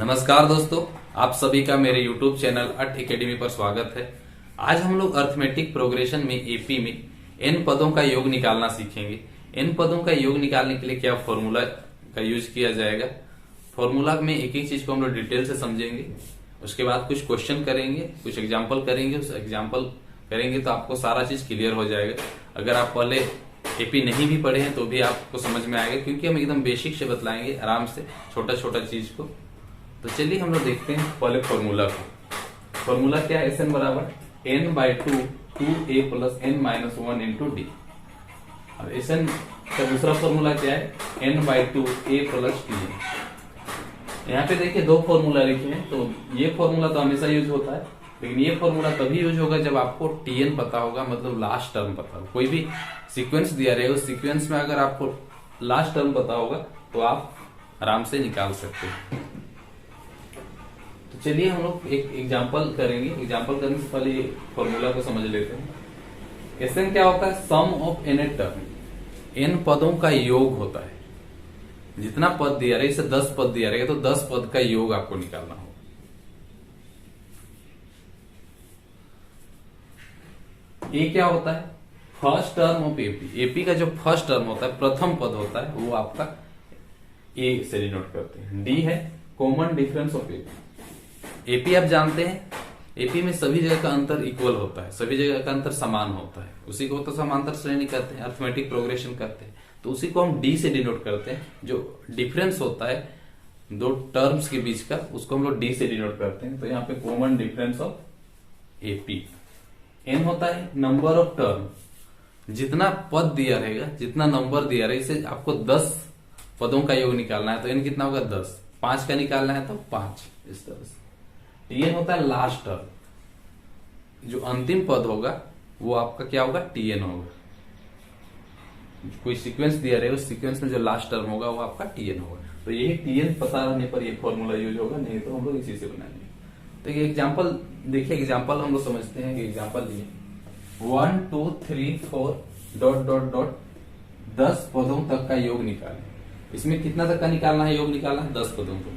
नमस्कार दोस्तों, आप सभी का मेरे YouTube चैनल अट एकेडमी पर स्वागत है। आज हम लोग अर्थमेटिक प्रोग्रेशन में एपी में एन पदों का योग निकालना सीखेंगे। एन पदों का योग निकालने के लिए क्या फॉर्मूला का यूज किया जाएगा। फॉर्मूला में एक एक चीज को हम लोग डिटेल से समझेंगे। उसके बाद कुछ क्वेश्चन करेंगे, कुछ एग्जाम्पल करेंगे। उस एग्जाम्पल करेंगे तो आपको सारा चीज क्लियर हो जाएगा। अगर आप पहले एपी नहीं भी पढ़े हैं तो भी आपको समझ में आएगा, क्योंकि हम एकदम बेसिक से बतलाएंगे आराम से, छोटा छोटा चीज को। तो चलिए हम लोग देखते हैं पहले फॉर्मूला को। फॉर्मूला क्या है? Sn बराबर n by two a plus n minus one into D. अब Sn का दूसरा फॉर्मूला क्या है? n by two a plus T. यहाँ पे देखिए दो फॉर्मूला लिखे हैं, तो ये फॉर्मूला तो हमेशा यूज होता है, लेकिन ये फॉर्मूला तभी यूज होगा जब आपको Tn पता होगा, मतलब लास्ट टर्म पता होगा। कोई भी सीक्वेंस दिया रहेगा, उस सीक्वेंस में अगर आपको लास्ट टर्म पता होगा तो आप आराम से निकाल सकते हैं। तो चलिए हम लोग एक एग्जांपल करेंगे। एग्जांपल करने से पहले फॉर्मूला को समझ लेते हैं। Sn क्या होता है? सम ऑफ एन टर्म, एन पदों का योग होता है। जितना पद दिया रहेगा, इसे 10 पद दिया रहेगा तो 10 पद का योग आपको निकालना होगा। ये क्या होता है? First term of AP. AP का जो फर्स्ट टर्म होता है, प्रथम पद होता है, वो आपका ए से डिनोट करते हैं। डी है common difference of AP. AP आप जानते हैं, एपी में सभी जगह का अंतर इक्वल होता है, सभी जगह का अंतर समान होता है। उसी को तो समांतर श्रेणी कहते हैं, अर्थमेटिक प्रोग्रेशन कहते हैं। तो उसी को हम डी से डिनोट करते हैं। जो डिफरेंस होता है दो टर्म्स के बीच का, उसको हम लोग डी से डिनोट करते हैं। तो यहाँ पे common difference of AP. N होता है नंबर ऑफ टर्म। जितना पद दिया रहेगा, जितना नंबर दिया रहेगा, इसे आपको 10 पदों का योग निकालना है। तो एन कितना होगा? 10। 5 का निकालना है तो 5, इस तरह से। टीएन होता है लास्ट टर्म। जो अंतिम पद होगा वो आपका क्या होगा? टीएन होगा। कोई सीक्वेंस दिया रहेगा, उस सीक्वेंस में जो लास्ट टर्म होगा वो आपका टीएन होगा। तो यही टीएन पता रहने पर ये फॉर्मूला यूज होगा, नहीं तो हम लोग इसी से बनाएंगे। तो ये एग्जाम्पल देखिए, एग्जाम्पल हम लोग समझते हैं कि एग्जाम्पल लिए 1 2 3 4 डॉट डॉट डॉट 10 पदों तक का योग निकालें। इसमें कितना तक का निकालना है? योग निकालना है 10 पदों तक।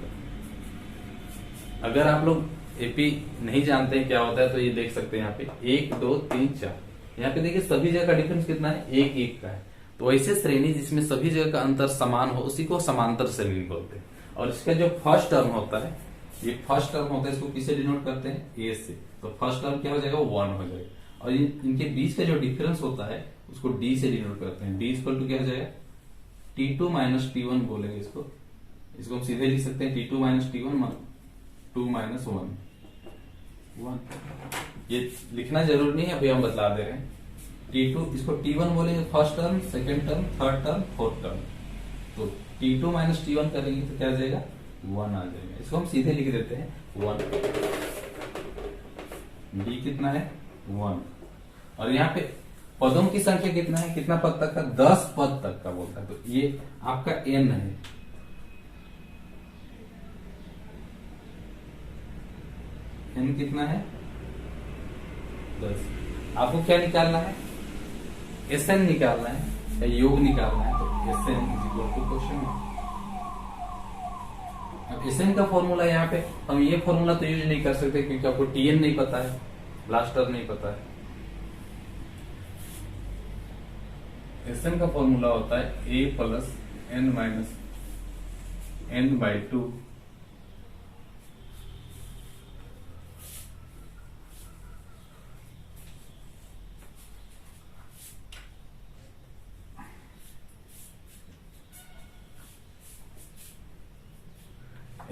अगर आप लोग एपी नहीं जानते हैं क्या होता है तो ये देख सकते हैं यहाँ पे 1 2 3 4। यहाँ पे देखिए सभी जगह का डिफरेंस कितना है? 1 1 का है। तो ऐसे श्रेणी जिसमें सभी जगह का अंतर समान हो, उसी को समांतर श्रेणी बोलते हैं। और इसका जो फर्स्ट टर्म होता है, ये फर्स्ट टर्म होता है, इसको किससे डिनोट करते हैं? ए से। तो फर्स्ट टर्म क्या हो जाएगा? 1 हो जाएगा। और इनके बीच का जो डिफरेंस होता है उसको डी से डिनोट करते हैं। डी इक्वल टू क्या हो जाएगा? T2 माइनस T1 बोलेंगे इसको। इसको हम सीधे लिख सकते हैं T2 माइनस T1 2 माइनस 1। ये लिखना जरूरी नहीं है, अभी हम बतला दे रहे हैं। T2 इसको T1 बोलेंगे, first term, second term, third term, fourth term. तो T2 माइनस T1 करेंगे तो क्या आ जाएगा? 1 आ जाएगा। इसको हम सीधे लिख देते हैं 1। D कितना है? 1। और यहाँ पे पदों की संख्या कितना है? कितना पद तक का? 10 पद तक का बोलता है। तो ये आपका n है। n कितना है? 10। आपको क्या निकालना है? Sn निकालना है या योग निकालना है। तो Sn इक्वल टू क्वेश्चन। अब Sn का फॉर्मूला यहाँ पे हम ये फॉर्मूला तो यूज नहीं कर सकते, क्योंकि आपको Tn नहीं पता है, लास्ट टर्म नहीं पता है। Sn का फॉर्मूला होता है a plus n minus n by 2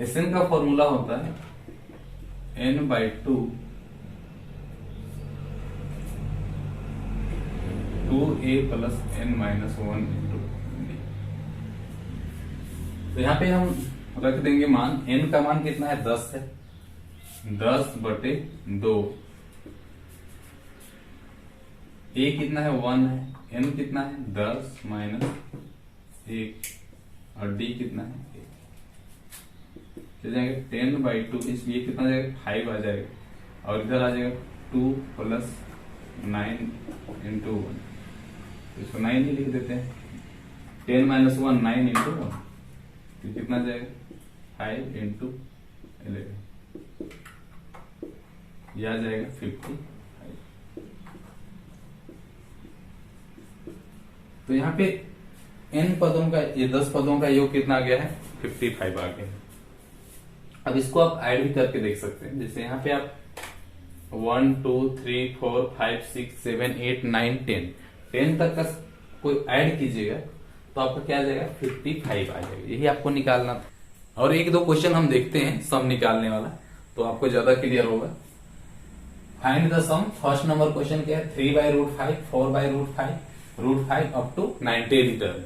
Sn का फॉर्मूला होता है n by 2 2a plus n minus 1 into D. तो यहाँ पे हम रख देंगे मान। n का मान कितना है? 10 है। 10 बटे 2। a कितना है? 1 है। n कितना है? 10 माइनस 1। और d कितना है? 1। चल जाएंगे 10 बाई 2, इसलिए कितना जाएगा? 5 आ जाएगा। और इधर आ जाएगा 2 प्लस 9 इंटू 1। इसको 9 ही लिख देते हैं। 10 माइनस 1 9 इंटू 1, तो कितना जाएगा? 5 इंटू 11, ये आ जाएगा 55। तो यहाँ पे n पदों का, ये 10 पदों का योग कितना आ गया है? 55 आ गया। अब इसको आप ऐड भी करके देख सकते हैं। जैसे यहाँ पे आप 1 2 3 4 5 6 7 8 9 10 तक का कोई ऐड कीजिएगा तो आपका क्या आ जाएगा? 55 आ जाएगा। यही आपको निकालना था। और एक दो क्वेश्चन हम देखते हैं सम निकालने वाला, तो आपको ज्यादा क्लियर होगा। Find the sum. First number question क्या है? 3/√5, 4/√5, √5 अप टू 90 रिटर्न।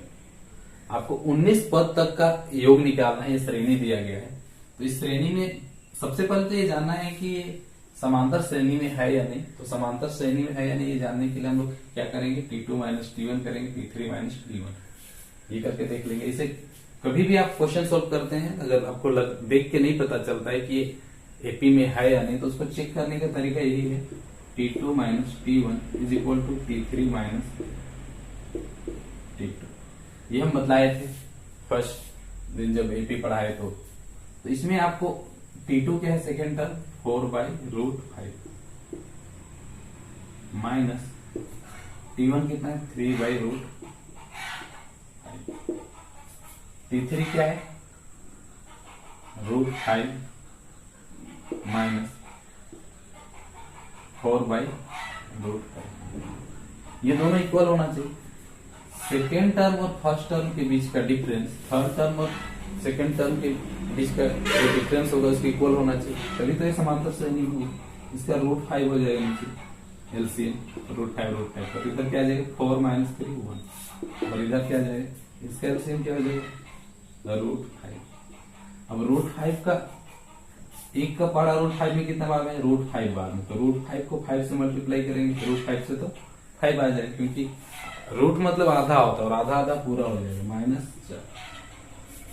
आपको 19 पद तक का योग निकालना है। ये श्रेणी दिया गया है। तो इस श्रेणी में सबसे पहले तो ये जानना है कि ये समांतर श्रेणी में है या नहीं। तो समांतर श्रेणी में है या नहीं ये जानने के लिए हम लोग क्या करेंगे? T2 - T1 करेंगे, T3 - T1 ये करके देख लेंगे। इसे कभी भी आप क्वेश्चन सोल्व करते हैं, अगर आपको देख के नहीं पता चलता है कि ये एपी में है या नहीं, तो उसको चेक करने का तरीका यही है। T2 - T1 is equal to T3 - T2। ये हम बतलाए थे फर्स्ट दिन जब एपी पढ़ाए तो इसमें आपको T2 क्या है? सेकेंड टर्म 4/√5 माइनस T1 कितना है? 3/√5। T3 क्या है? √5 माइनस 4/√5। ये दोनों इक्वल होना चाहिए। सेकेंड टर्म और फर्स्ट टर्म के बीच का डिफरेंस थर्ड टर्म और सेकेंड टर्म के बीच का जो डिफरेंस होगा उसके इक्वल होना चाहिए, तभी तो ये समांतर श्रेणी होगी। इसका √5 हो जाएगा नीचे एलसीएम, √5 तो इधर क्या आ जाएगा? 4 - 3 1, और इधर क्या आ जाएगा? इसका एलसीएम क्या हो जाएगा? √5। अब √5 का एक का पारा √5 में कितना भाग है? √5 भाग में। तो √5 को 5 से मल्टीप्लाई करेंगे, √5 से तो 5 आ जाएगा, क्योंकि रूट मतलब आधा होता है और आधा आधा पूरा हो जाएगा -4।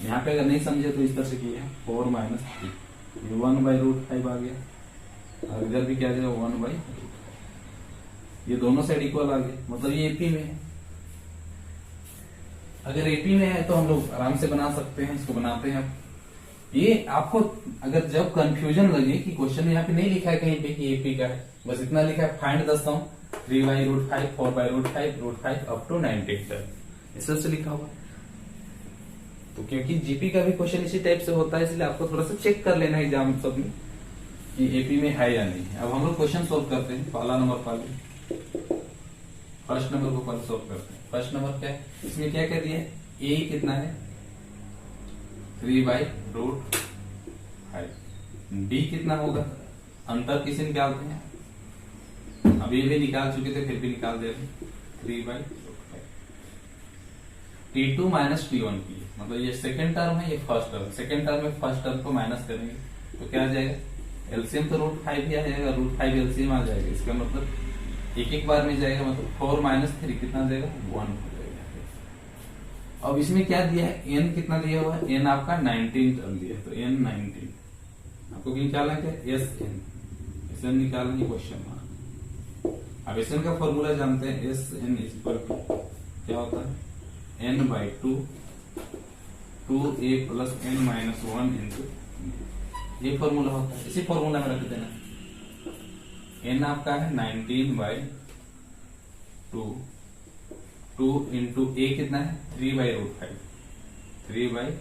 यहाँ पे अगर नहीं समझे तो इस तरह से किया 4 - 3, ये 1/√5 आ गया। और इधर भी क्या आ जाएगा? 1/√5। ये दोनों साइड इक्वल आ गए, मतलब ये एपी में है। अगर एपी में है तो हम लोग आराम से बना सकते हैं। इसको बनाते हैं। ये आपको अगर जब कंफ्यूजन लगे कि क्वेश्चन यहाँ पे नहीं लिखा है कहीं पे कि एपी का है, बस इतना लिखा है find the sum 3/√5, 4/√5, √5 up to 90 तक, इस तरह से लिखा हुआ। तो क्योंकि जीपी का भी क्वेश्चन इसी टाइप से होता है, इसलिए आपको थोड़ा सा चेक कर लेना एग्जाम सब में कि एपी में है या नहीं। अब हम लोग क्वेश्चन सोल्व करते हैं। पहला नंबर फर्स्ट नंबर को पहले सोल्व करते हैं। फर्स्ट नंबर क्या है? इसमें क्या कह दिया है? ए कितना है? 3/√5। डी कितना होगा? अंतर किसे निकालते हैं? अब ये भी निकाल चुके थे, फिर भी निकाल दे रहे हैं। 3/√5। T2 - T1 की, मतलब ये सेकेंड टर्म है, ये फर्स्ट टर्म। सेकेंड टर्म में फर्स्ट टर्म को माइनस करेंगे तो क्या आ जाएगा? एलसीएम तो √5 ही आ जाएगा, √5 एलसीएम आ जाएगा। इसका मतलब एक एक बार में जाएगा, मतलब 4 - 3 कितना जाएगा? 1 हो जाएगा। अब इसमें क्या दिया है? n कितना दिया हुआ है? n आपका 19 टर्म दिया है, तो n 19 आपको निकालना क्या? SN निकालना क्वेश्चन मार्क। अब SN का फॉर्मूला जानते हैं। SN क्या होता है? n/2 2a + n - 1 इंटू, ये फॉर्मूला होता है। इसी फॉर्मूला में रख देना। n आपका है 19/2, 2 इंटू a कितना है? 3/√5, 3/√5।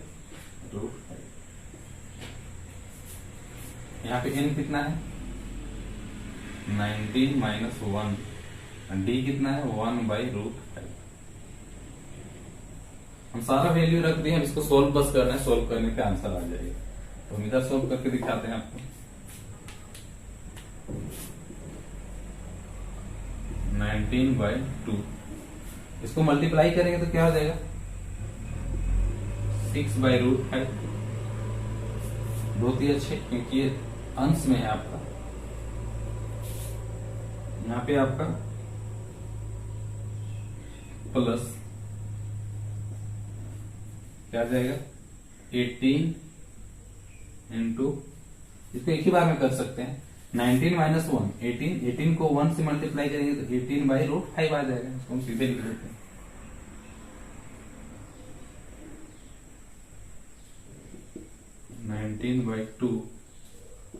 यहाँ पे n कितना है? 19 - 1, d कितना है? 1/√5। हम सारा वैल्यू रख दिए, हम इसको सोल्व बस करना है, सोल्व करने पे आंसर आ जाएगा। तो हम इधर सोल्व करके दिखाते हैं आपको। 19/2 इसको मल्टीप्लाई करेंगे तो क्या हो जाएगा? 6/√5। बहुत ही अच्छे, क्योंकि ये अंश में है आपका। यहाँ पे आपका प्लस क्या आ जाएगा? 18 इंटू, इसको एक ही बार में कर सकते हैं। 19 - 1 18 को 1 से मल्टीप्लाई करेंगे तो 18/√5 आ जाएगा। इसको हम सीधे लिख देते हैं।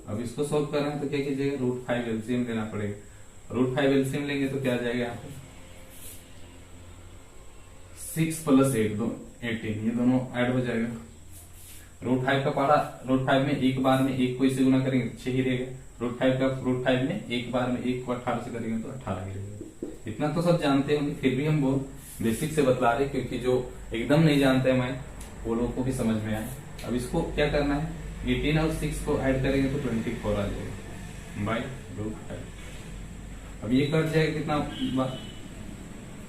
अब इसको सोल्व कर रहे हैं तो क्या कीजिएगा, √5 एलसीएम लेना पड़ेगा। √5 एलसीएम लेंगे तो क्या आ जाएगा यहाँ पे 6 + 8 18, ये दोनों ऐड हो जाएगा। √5 का पढ़ा, √5 में एक बार में एक को इससे गुना करेंगे तो 6 ही रहेगा। √5 में एक बार में एक को 18 से करेंगे तो 18 ही रहेगा। इतना तो सब जानते होंगे, फिर भी हम बहुत बेसिक से बतला रहे क्योंकि जो एकदम नहीं जानते हैं मैं वो लोगों को भी समझ में आए। अब इसको क्या करना है, 18 और 6 को ऐड करेंगे तो 24 आ जाएगा बाई √5। अब ये कट जाएगा कितना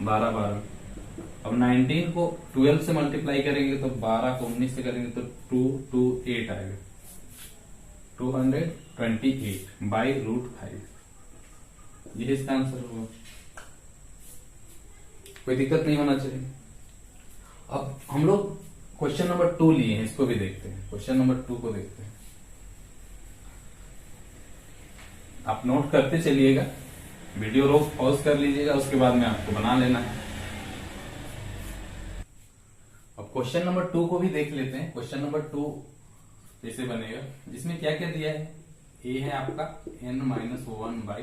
12 12। अब 19 को 12 से मल्टीप्लाई करेंगे तो 12 को 19 से करेंगे तो 228 आएगा, 228 बाई √5। यही इसका आंसर होगा, कोई दिक्कत नहीं होना चाहिए। अब हम लोग क्वेश्चन नंबर 2 लिए हैं, इसको भी देखते हैं। क्वेश्चन नंबर 2 को देखते हैं, आप नोट करते चलिएगा, वीडियो रोक पॉज कर लीजिएगा, उसके बाद में आपको बना लेना है। अब क्वेश्चन नंबर 2 को भी देख लेते हैं। क्वेश्चन नंबर 2 कैसे बनेगा, जिसमें क्या क्या दिया है, ए है आपका n-1/n,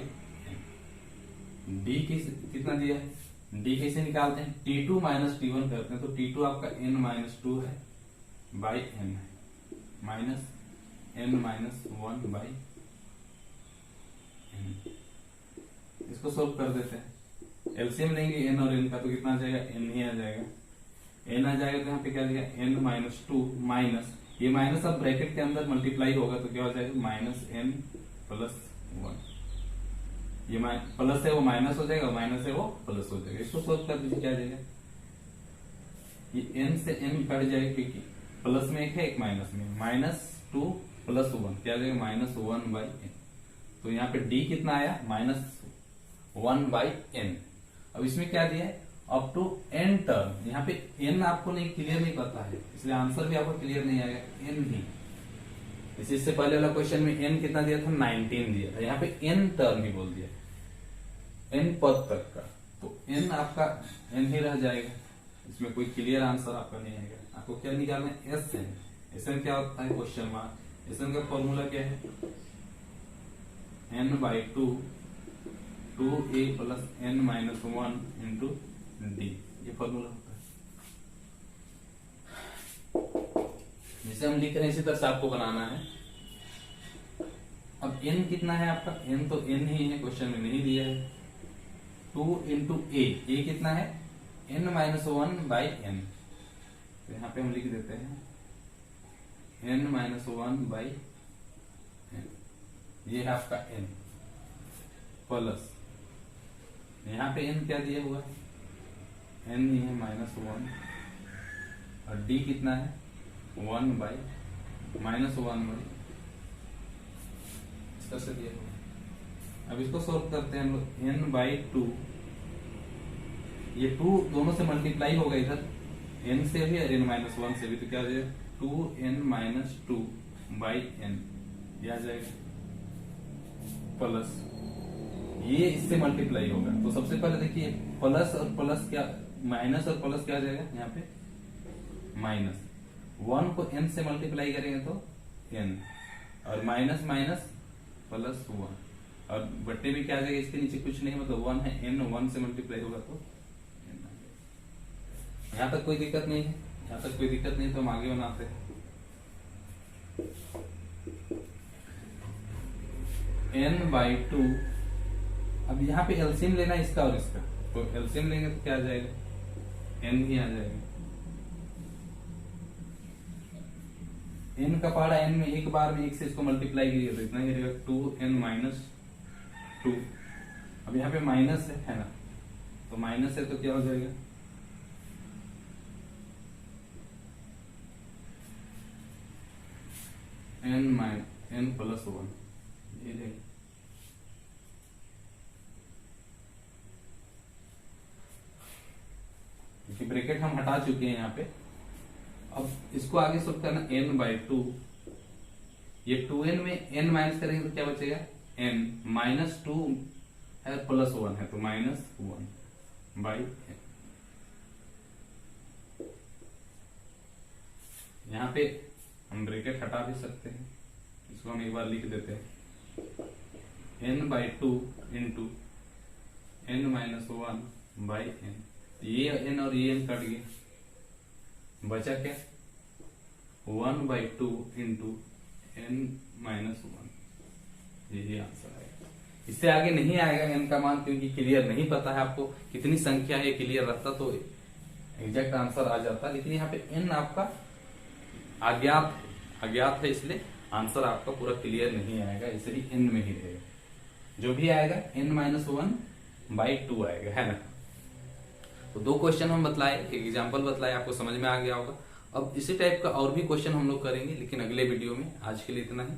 डी कितना दिया है, डी कैसे निकालते हैं, T2 - T1 करते हैं तो T2 आपका n-2 है बाई n है, माइनस n-1/n, इसको सोल्व कर देते हैं। एलसीएम लेंगे n और n का तो कितना आ जाएगा, n ही आ जाएगा। n आ जाएगा तो यहाँ पे क्या दिया n-2 माइनस, ये माइनस अब ब्रैकेट के अंदर मल्टीप्लाई होगा तो क्या हो जाएगा -n+1, ये प्लस है वो माइनस हो जाएगा, माइनस है वो प्लस हो जाएगा। इसको सोल्व कर दीजिए, क्या आ जाएगा, ये n से n कट जाएगा क्योंकि प्लस में एक है एक माइनस में, -2 + 1 क्या आ जाएगा -1/n। तो यहाँ पे d कितना आया -1/n। अब इसमें क्या दिया है, अप टू n टर्म, यहाँ पे n आपको नहीं क्लियर नहीं पता है इसलिए आंसर भी आपको क्लियर नहीं आएगा, n ही। इससे पहले वाला क्वेश्चन में n कितना दिया था, 19 दिया था, यहाँ पे n टर्म ही बोल दिया, n पद तक का, तो n आपका n ही रह जाएगा, इसमें कोई क्लियर आंसर आपका नहीं आएगा। आपको क्या निकालना है, Sn। Sn क्या होता है, क्वेश्चन मार्क। Sn का फॉर्मूला क्या है, n/2 2a + n-1 into d, ये फॉर्मूला होता है। जैसे हम लिख रहे हैं इसी तरह से आपको बनाना है। अब n कितना है आपका, n तो n ही है, क्वेश्चन में नहीं दिया है। 2 × a कितना है n-1/n, तो यहाँ पे हम लिख देते हैं n-1/n, ये है आपका n प्लस, यहाँ पे n क्या दिया हुआ है, n ही है -1, और d कितना है 1/, इस तरह से दिया हुआ है। अब इसको सोल्व करते हैं हम लोग, n/2, ये 2 दोनों से मल्टीप्लाई होगा इधर, n से भी और n-1 से भी, तो क्या हो जाएगा 2n-2/n, ये आ जाएगा प्लस, ये इससे मल्टीप्लाई होगा तो सबसे पहले देखिए प्लस और प्लस क्या, माइनस और प्लस क्या आ जाएगा, यहाँ पे माइनस, 1 को n से मल्टीप्लाई करेंगे तो n, और माइनस प्लस 1, और बट्टे में क्या आ जाएगा, इसके नीचे कुछ नहीं, मतलब 1 है, n 1 से मल्टीप्लाई होगा तो n आ जाएगा। यहाँ तक कोई दिक्कत नहीं है, यहाँ तक कोई दिक्कत नहीं तो हम आगे बनाते हैं। n/2, अब यहाँ पे एलसीएम लेना है इसका और इसका, तो एलसीएम लेंगे तो क्या आ जाएगा, n ही आ जाएगा। n का पहाड़ा n में एक बार में एक से इसको मल्टीप्लाई कीजिए तो इतना ही रहेगा 2n-2। अब यहाँ पे माइनस है ना, तो माइनस है तो क्या हो जाएगा n+1, ये देखिए क्योंकि ब्रैकेट हम हटा चुके हैं यहाँ पे। अब इसको आगे सोल्व करना, n/2, ये 2n में n माइनस करेंगे तो क्या बचेगा, n -2 है +1 है तो -1/n। यहाँ पे हम ब्रैकेट हटा भी सकते हैं, इसको हम एक बार लिख देते हैं n/2 इंटू n-1/n। ये n और ये n कट गए, बचा क्या 1/2 इंटू n-1। ये आंसर आएगा। इससे आगे नहीं आएगा n का मान, क्योंकि क्लियर नहीं पता है आपको कितनी संख्या है। क्लियर रहता तो एग्जैक्ट आंसर आ जाता, लेकिन यहाँ पे n आपका अज्ञात है, इसलिए आंसर आपका पूरा क्लियर नहीं आएगा, इसे ही n में ही रहेगा। जो भी आएगा n-1/2 आएगा, है ना। तो दो क्वेश्चन हम बतलाए, एक एग्जाम्पल बतलाए, आपको समझ में आ गया होगा। अब इसी टाइप का और भी क्वेश्चन हम लोग करेंगे, लेकिन अगले वीडियो में। आज के लिए इतना ही।